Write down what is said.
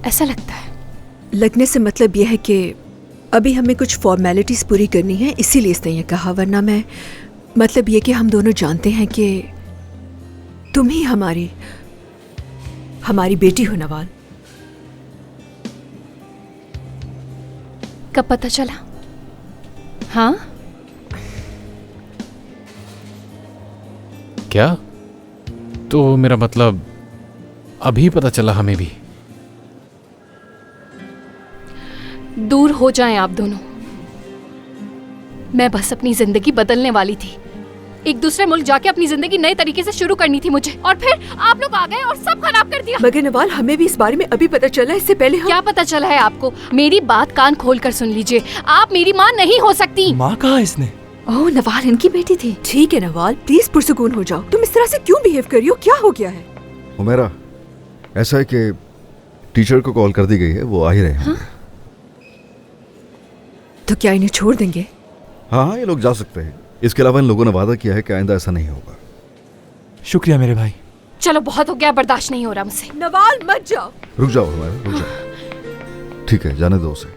ऐसा लगता है। लगने से मतलब यह है कि अभी हमें कुछ फॉर्मेलिटीज पूरी करनी है, इसीलिए इसने ये कहा। वरना मैं मतलब ये कि हम दोनों जानते हैं कि तुम ही हमारी बेटी हो नवाल। कब पता चला? हाँ, क्या? तो मेरा मतलब अभी पता चला हमें भी? दूर हो जाएं आप दोनों। मैं बस अपनी जिंदगी बदलने वाली थी। एक दूसरे मुल्क जाके अपनी जिंदगी नए तरीके से शुरू करनी थी मुझे, और फिर आप लोग आ गए और सब खराब कर दिया। मगर नवाल, हमें भी इस बारे में अभी पता चला। इससे पहले हम... क्या पता चला है आपको? मेरी बात कान खोल कर सुन लीजिए। आप मेरी माँ नहीं हो सकती। माँ कहा इसने? ओह, नवाल इनकी बेटी थी। ठीक है नवाल, प्लीज पुरसुकून हो जाओ। तुम इस तरह से क्यों बिहेव कर रही हो? क्या हो गया है? हुमैरा, ऐसा है कि टीचर को कॉल कर दी गई है, वो आ ही रहे हैं। हाँ? तो क्या इन्हें छोड़ देंगे? हाँ, ये लोग जा सकते हैं। इसके अलावा इन लोगों ने वादा किया है कि आइंदा ऐसा नहीं होगा। शुक्रिया मेरे भाई। चलो, बहुत हो गया, बर्दाश्त नहीं हो रहा मुझसे। नवाल मत जाओ। रुक जाओ हुमैरा, रुक जाओ। ठीक है, जाने दो उसे।